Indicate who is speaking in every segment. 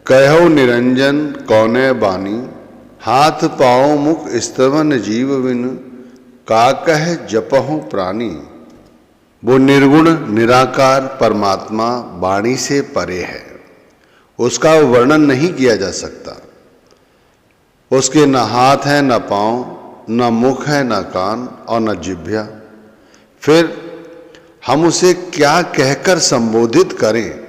Speaker 1: कहो निरंजन कौने बानी, हाथ पाओ मुख स्तवन जीव बिन, का कह जपहु प्राणी। वो निर्गुण निराकार परमात्मा वाणी से परे है, उसका वर्णन नहीं किया जा सकता। उसके न हाथ है न पाँव, न मुख है न कान और न जिह्वा। फिर हम उसे क्या कहकर संबोधित करें,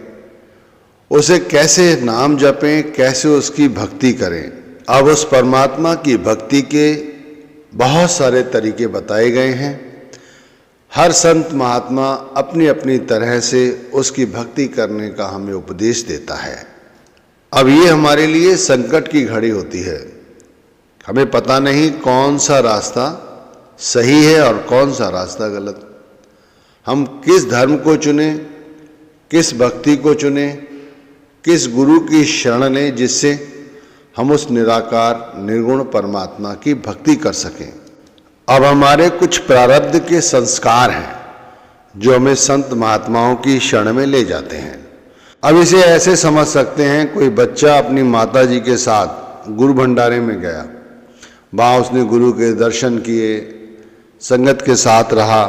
Speaker 1: उसे कैसे नाम जपें, कैसे उसकी भक्ति करें। अब उस परमात्मा की भक्ति के बहुत सारे तरीके बताए गए हैं। हर संत महात्मा अपनी अपनी तरह से उसकी भक्ति करने का हमें उपदेश देता है। अब ये हमारे लिए संकट की घड़ी होती है, हमें पता नहीं कौन सा रास्ता सही है और कौन सा रास्ता गलत। हम किस धर्म को चुने, किस भक्ति को चुने, किस गुरु की शरण लें जिससे हम उस निराकार निर्गुण परमात्मा की भक्ति कर सकें। अब हमारे कुछ प्रारब्ध के संस्कार हैं जो हमें संत महात्माओं की शरण में ले जाते हैं। अब इसे ऐसे समझ सकते हैं, कोई बच्चा अपनी माता जी के साथ गुरु भंडारे में गया, वहाँ उसने गुरु के दर्शन किए, संगत के साथ रहा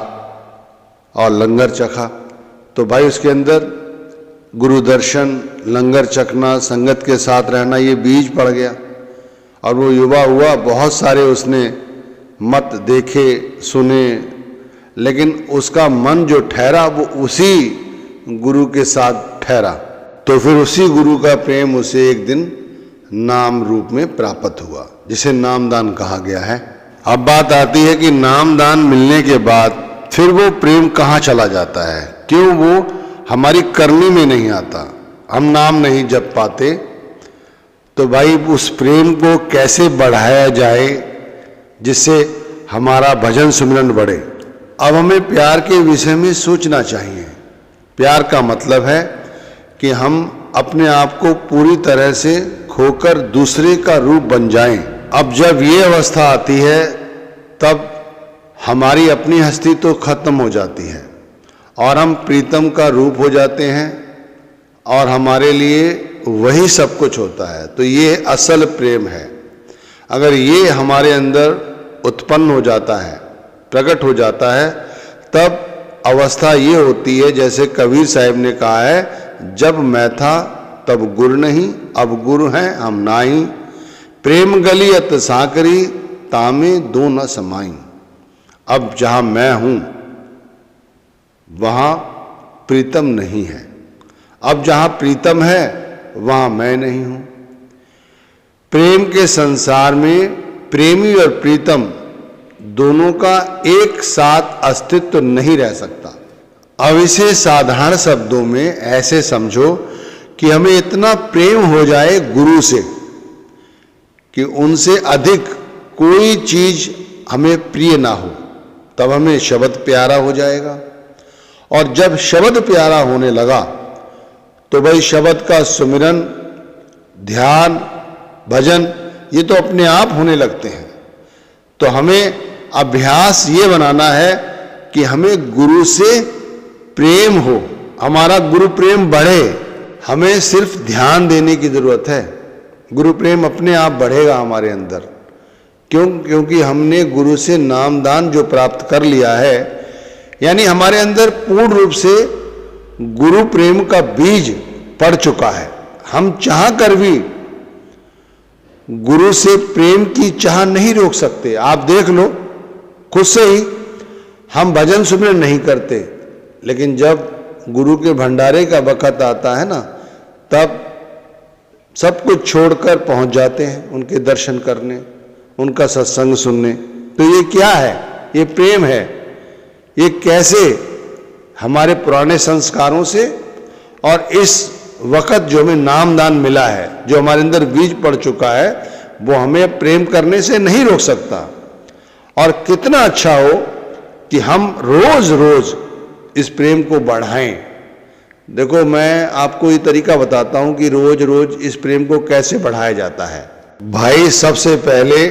Speaker 1: और लंगर चखा, तो भाई उसके अंदर गुरु दर्शन, लंगर चखना, संगत के साथ रहना, ये बीज पड़ गया और वो युवा हुआ। बहुत सारे उसने मत देखे सुने, लेकिन उसका मन जो ठहरा वो उसी गुरु के साथ ठहरा। तो फिर उसी गुरु का प्रेम उसे एक दिन नाम रूप में प्राप्त हुआ, जिसे नामदान कहा गया है। अब बात आती है कि नामदान मिलने के बाद फिर वो प्रेम कहाँ चला जाता है, क्यों वो हमारी करनी में नहीं आता, हम नाम नहीं जप पाते। तो भाई उस प्रेम को कैसे बढ़ाया जाए जिससे हमारा भजन सुमिरन बढ़े। अब हमें प्यार के विषय में सोचना चाहिए। प्यार का मतलब है कि हम अपने आप को पूरी तरह से खोकर दूसरे का रूप बन जाएं। अब जब ये अवस्था आती है तब हमारी अपनी हस्ती तो खत्म हो जाती है और हम प्रीतम का रूप हो जाते हैं और हमारे लिए वही सब कुछ होता है। तो ये असल प्रेम है। अगर ये हमारे अंदर उत्पन्न हो जाता है, प्रकट हो जाता है, तब अवस्था ये होती है जैसे कबीर साहब ने कहा है, जब मैं था तब गुर नहीं, अब गुरु हैं हम नाही, प्रेम गली अत साकरी, तामे दो न समाई। अब जहाँ मैं हूँ वहाँ प्रीतम नहीं है, अब जहाँ प्रीतम है वहाँ मैं नहीं हूँ। प्रेम के संसार में प्रेमी और प्रीतम दोनों का एक साथ अस्तित्व नहीं रह सकता। अब इसे साधारण शब्दों में ऐसे समझो कि हमें इतना प्रेम हो जाए गुरु से कि उनसे अधिक कोई चीज हमें प्रिय ना हो, तब हमें शब्द प्यारा हो जाएगा। और जब शब्द प्यारा होने लगा तो भाई शब्द का सुमिरन, ध्यान, भजन ये तो अपने आप होने लगते हैं। तो हमें अभ्यास ये बनाना है कि हमें गुरु से प्रेम हो, हमारा गुरु प्रेम बढ़े। हमें सिर्फ ध्यान देने की जरूरत है, गुरु प्रेम अपने आप बढ़ेगा हमारे अंदर। क्योंकि हमने गुरु से नामदान जो प्राप्त कर लिया है, यानी हमारे अंदर पूर्ण रूप से गुरु प्रेम का बीज पड़ चुका है। हम चाह कर भी गुरु से प्रेम की चाह नहीं रोक सकते। आप देख लो खुद से ही, हम भजन सुमिरन नहीं करते, लेकिन जब गुरु के भंडारे का वक्त आता है ना, तब सब कुछ छोड़कर पहुंच जाते हैं उनके दर्शन करने, उनका सत्संग सुनने। तो ये क्या है? ये प्रेम है। ये कैसे? हमारे पुराने संस्कारों से और इस वक्त जो हमें नामदान मिला है, जो हमारे अंदर बीज पड़ चुका है, वो हमें प्रेम करने से नहीं रोक सकता। और कितना अच्छा हो कि हम रोज रोज इस प्रेम को बढ़ाएं। देखो मैं आपको ये तरीका बताता हूं कि रोज रोज इस प्रेम को कैसे बढ़ाया जाता है। भाई सबसे पहले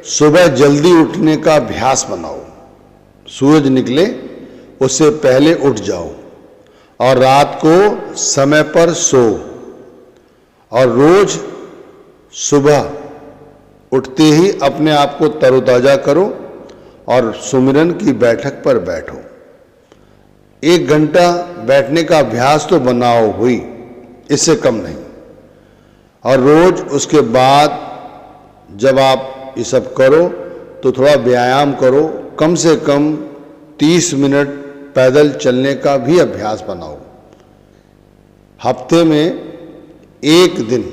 Speaker 1: सुबह जल्दी उठने का अभ्यास बनाओ। सूरज निकले उससे पहले उठ जाओ और रात को समय पर सो और रोज सुबह उठते ही अपने आप को तरोताजा करो और सुमिरन की बैठक पर बैठो। 1 घंटा बैठने का अभ्यास तो बनाओ हुई, इससे कम नहीं। और रोज उसके बाद जब आप ये सब करो तो थोड़ा व्यायाम करो, कम से कम 30 मिनट पैदल चलने का भी अभ्यास बनाओ। हफ्ते में 1 दिन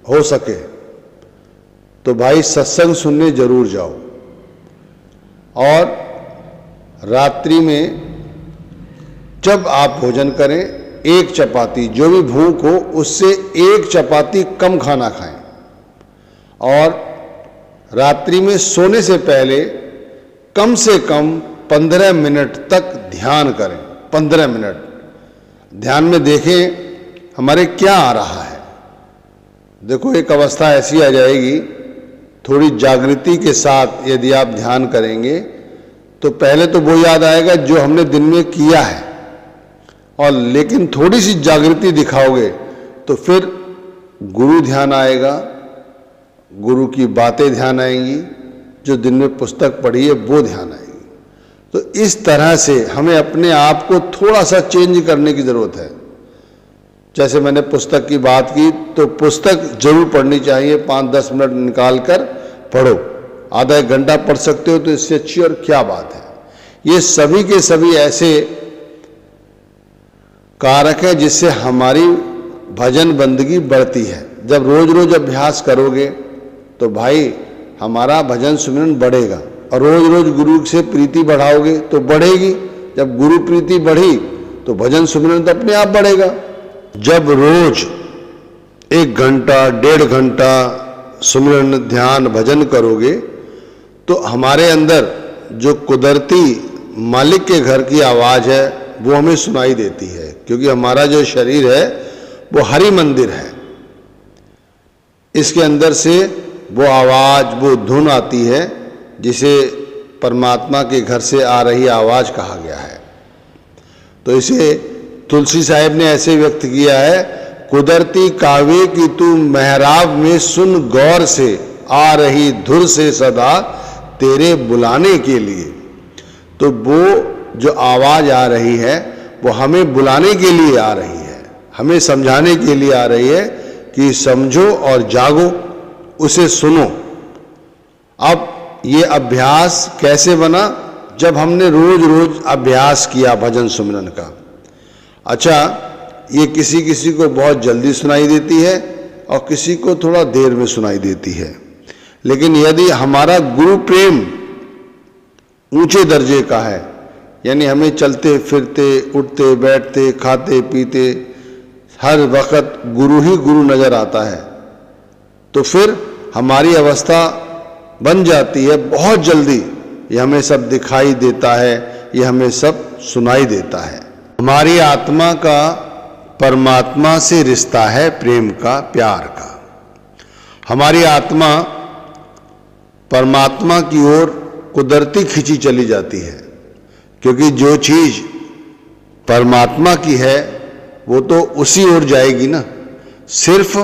Speaker 1: हो सके तो भाई सत्संग सुनने जरूर जाओ। और रात्रि में जब आप भोजन करें 1 चपाती, जो भी भूख हो उससे 1 चपाती कम खाना खाएं। और रात्रि में सोने से पहले कम से कम 15 मिनट तक ध्यान करें। 15 मिनट ध्यान में देखें हमारे क्या आ रहा है। देखो एक अवस्था ऐसी आ जाएगी, थोड़ी जागृति के साथ यदि आप ध्यान करेंगे तो पहले तो वो याद आएगा जो हमने दिन में किया है, और लेकिन थोड़ी सी जागृति दिखाओगे तो फिर गुरु ध्यान आएगा, गुरु की बातें ध्यान आएंगी, जो दिन में पुस्तक पढ़ी है वो ध्यान आएगी। तो इस तरह से हमें अपने आप को थोड़ा सा चेंज करने की जरूरत है। जैसे मैंने पुस्तक की बात की, तो पुस्तक जरूर पढ़नी चाहिए, 5-10 मिनट निकाल कर पढ़ो। आधा 1 घंटा पढ़ सकते हो तो इससे अच्छी और क्या बात है। ये सभी के सभी ऐसे कारक है जिससे हमारी भजन बंदगी बढ़ती है। जब रोज रोज अभ्यास करोगे तो भाई हमारा भजन सुमिरन बढ़ेगा, और रोज रोज गुरु से प्रीति बढ़ाओगे तो बढ़ेगी। जब गुरु प्रीति बढ़ी तो भजन सुमिरन तो अपने आप बढ़ेगा। जब रोज 1 घंटा 1.5 घंटा सुमिरन ध्यान भजन करोगे तो हमारे अंदर जो कुदरती मालिक के घर की आवाज है वो हमें सुनाई देती है, क्योंकि हमारा जो शरीर है वो हरि मंदिर है। इसके अंदर से वो आवाज, वो धुन आती है जिसे परमात्मा के घर से आ रही आवाज कहा गया है। तो इसे तुलसी साहिब ने ऐसे व्यक्त किया है, कुदरती कावे की तू मेहराब में सुन गौर से, आ रही धुर से सदा तेरे बुलाने के लिए। तो वो जो आवाज आ रही है वो हमें बुलाने के लिए आ रही है, हमें समझाने के लिए आ रही है कि समझो और जागो, उसे सुनो। अब ये अभ्यास कैसे बना? जब हमने रोज रोज अभ्यास किया भजन सुमिरन का। अच्छा, ये किसी किसी को बहुत जल्दी सुनाई देती है और किसी को थोड़ा देर में सुनाई देती है, लेकिन यदि हमारा गुरु प्रेम ऊंचे दर्जे का है, यानी हमें चलते फिरते उठते बैठते खाते पीते हर वक्त गुरु ही गुरु नजर आता है, तो फिर हमारी अवस्था बन जाती है बहुत जल्दी। ये हमें सब दिखाई देता है, ये हमें सब सुनाई देता है। हमारी आत्मा का परमात्मा से रिश्ता है प्रेम का, प्यार का। हमारी आत्मा परमात्मा की ओर कुदरती खिंची चली जाती है, क्योंकि जो चीज परमात्मा की है वो तो उसी ओर जाएगी ना। सिर्फ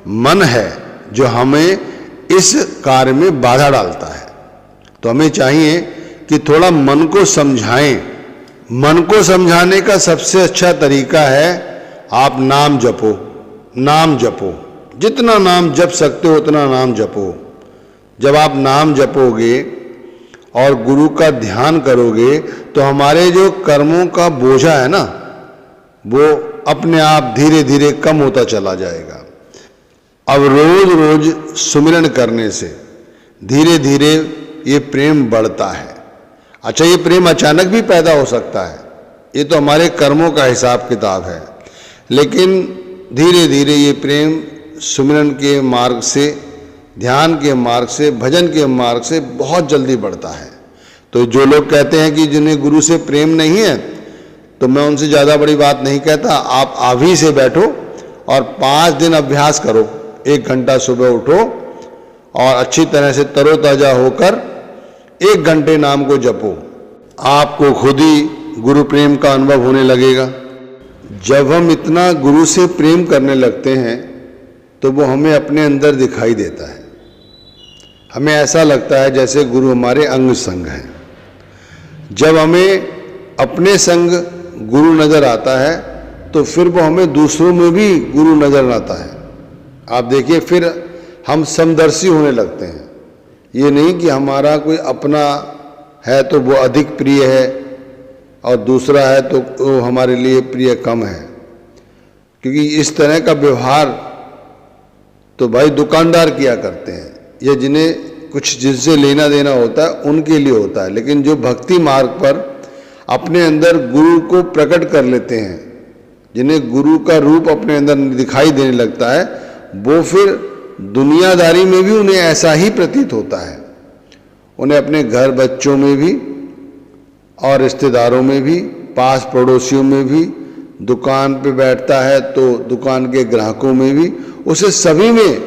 Speaker 1: मन है जो हमें इस कार्य में बाधा डालता है। तो हमें चाहिए कि थोड़ा मन को समझाएं। मन को समझाने का सबसे अच्छा तरीका है आप नाम जपो, नाम जपो, जितना नाम जप सकते हो उतना नाम जपो। जब आप नाम जपोगे और गुरु का ध्यान करोगे तो हमारे जो कर्मों का बोझा है ना, वो अपने आप धीरे धीरे कम होता चला जाएगा। अब रोज रोज सुमिरन करने से धीरे धीरे ये प्रेम बढ़ता है। अच्छा, ये प्रेम अचानक भी पैदा हो सकता है, ये तो हमारे कर्मों का हिसाब किताब है, लेकिन धीरे धीरे ये प्रेम सुमिरन के मार्ग से, ध्यान के मार्ग से, भजन के मार्ग से बहुत जल्दी बढ़ता है। तो जो लोग कहते हैं कि जिन्हें गुरु से प्रेम नहीं है, तो मैं उनसे ज़्यादा बड़ी बात नहीं कहता। आप अभी से बैठो और 5 दिन अभ्यास करो। 1 घंटा सुबह उठो और अच्छी तरह से तरोताजा होकर 1 घंटे नाम को जपो। आपको खुद ही गुरु प्रेम का अनुभव होने लगेगा। जब हम इतना गुरु से प्रेम करने लगते हैं तो वो हमें अपने अंदर दिखाई देता है। हमें ऐसा लगता है जैसे गुरु हमारे अंग संग हैं। जब हमें अपने संग गुरु नज़र आता है तो फिर वो हमें दूसरों में भी गुरु नज़र आता है। आप देखिए, फिर हम समदर्शी होने लगते हैं। ये नहीं कि हमारा कोई अपना है तो वो अधिक प्रिय है और दूसरा है तो वो हमारे लिए प्रिय कम है, क्योंकि इस तरह का व्यवहार तो भाई दुकानदार किया करते हैं, या जिन्हें कुछ जिनसे लेना देना होता है उनके लिए होता है। लेकिन जो भक्ति मार्ग पर अपने अंदर गुरु को प्रकट कर लेते हैं, जिन्हें गुरु का रूप अपने अंदर दिखाई देने लगता है, वो फिर दुनियादारी में भी उन्हें ऐसा ही प्रतीत होता है। उन्हें अपने घर बच्चों में भी और रिश्तेदारों में भी, पास पड़ोसियों में भी, दुकान पे बैठता है तो दुकान के ग्राहकों में भी, उसे सभी में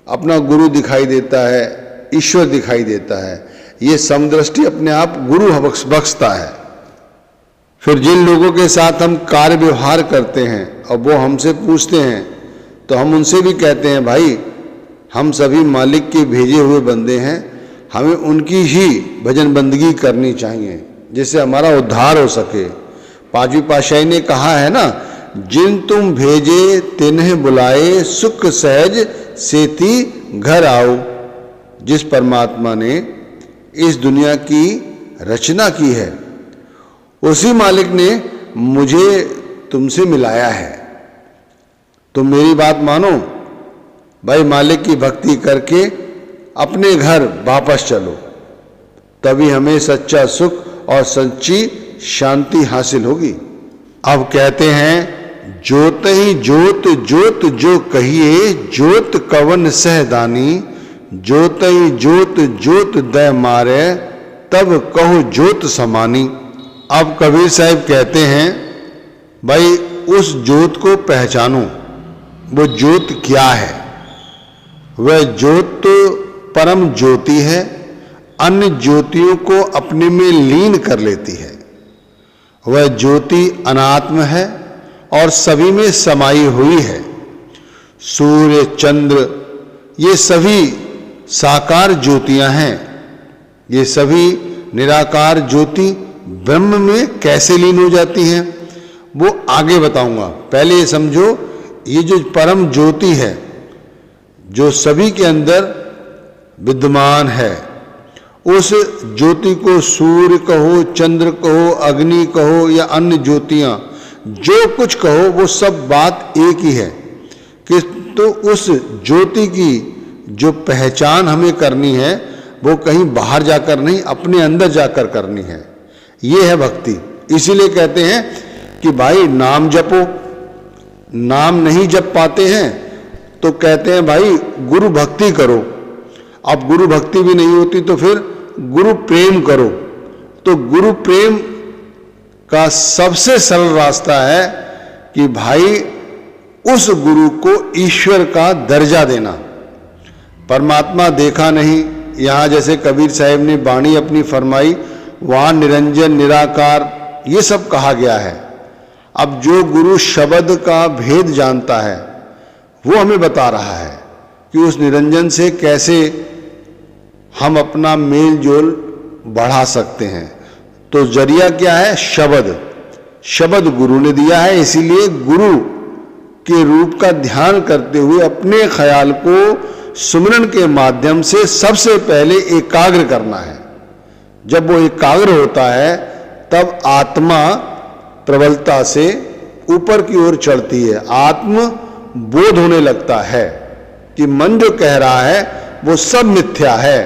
Speaker 1: अपना गुरु दिखाई देता है, ईश्वर दिखाई देता है। ये समदृष्टि अपने आप गुरु बख्शता है। फिर जिन लोगों के साथ हम कार्य व्यवहार करते हैं और वो हमसे पूछते हैं तो हम उनसे भी कहते हैं, भाई हम सभी मालिक के भेजे हुए बंदे हैं, हमें उनकी ही भजन बंदगी करनी चाहिए जिससे हमारा उद्धार हो सके। पांचवी पातशाही ने कहा है ना, जिन तुम भेजे तिन्हें बुलाए, सुख सहज सेती घर आओ। जिस परमात्मा ने इस दुनिया की रचना की है उसी मालिक ने मुझे तुमसे मिलाया है। तुम मेरी बात मानो भाई, मालिक की भक्ति करके अपने घर वापस चलो, तभी हमें सच्चा सुख और सच्ची शांति हासिल होगी। अब कहते हैं, जोत ही जोत जोत जो कहिए, जोत कवन सहदानी, जोत ही जोत जोत दय मारे, तब कहो जोत समानी। अब कबीर साहब कहते हैं, भाई उस जोत को पहचानो। वो जोत क्या है? वह जोत तो परम ज्योति है, अन्य ज्योतियों को अपने में लीन कर लेती है। वह ज्योति अनात्म है और सभी में समाई हुई है। सूर्य, चंद्र, ये सभी साकार ज्योतियां हैं। ये सभी निराकार ज्योति ब्रह्म में कैसे लीन हो जाती हैं वो आगे बताऊंगा। पहले ये समझो, ये जो परम ज्योति है जो सभी के अंदर विद्यमान है, उस ज्योति को सूर्य कहो, चंद्र कहो, अग्नि कहो या अन्य ज्योतियां, जो कुछ कहो, वो सब बात एक ही है कि तो उस ज्योति की जो पहचान हमें करनी है वो कहीं बाहर जाकर नहीं, अपने अंदर जाकर करनी है। ये है भक्ति। इसीलिए कहते हैं कि भाई नाम जपो। नाम नहीं जप पाते हैं तो कहते हैं भाई गुरु भक्ति करो। अब गुरु भक्ति भी नहीं होती तो फिर गुरु प्रेम करो। तो गुरु प्रेम का सबसे सरल रास्ता है कि भाई उस गुरु को ईश्वर का दर्जा देना। परमात्मा देखा नहीं, यहाँ जैसे कबीर साहब ने वाणी अपनी फरमाई, वहाँ निरंजन, निराकार, ये सब कहा गया है। अब जो गुरु शब्द का भेद जानता है वो हमें बता रहा है कि उस निरंजन से कैसे हम अपना मेल जोल बढ़ा सकते हैं। तो जरिया क्या है? शब्द। शब्द गुरु ने दिया है, इसीलिए गुरु के रूप का ध्यान करते हुए अपने ख्याल को सुमिरन के माध्यम से सबसे पहले एकाग्र करना है। जब वो एकाग्र होता है तब आत्मा प्रबलता से ऊपर की ओर चढ़ती है। आत्म बोध होने लगता है कि मन जो कह रहा है वो सब मिथ्या है,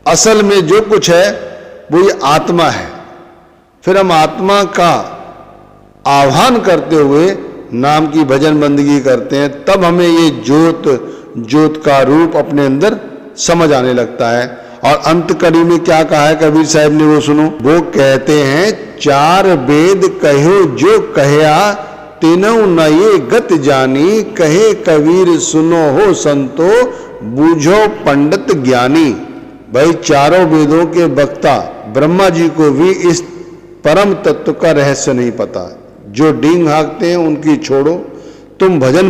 Speaker 1: असल में जो कुछ है वो ये आत्मा है। फिर हम आत्मा का आह्वान करते हुए नाम की भजन बंदगी करते हैं, तब हमें ये ज्योत का रूप अपने अंदर समझ आने लगता है। और अंत कड़ी में क्या कहा है कबीर साहब ने, वो सुनो। वो कहते हैं, चार वेद कहो जो कहया, तीनों न ये गत जानी, कहे कबीर सुनो हो संतो, बूझो पंडित ज्ञानी। भाई चारों वेदों के वक्ता ब्रह्मा जी को भी इस परम तत्व का रहस्य नहीं पता। जो डींग हाँकते हैं उनकी छोड़ो, तुम भजन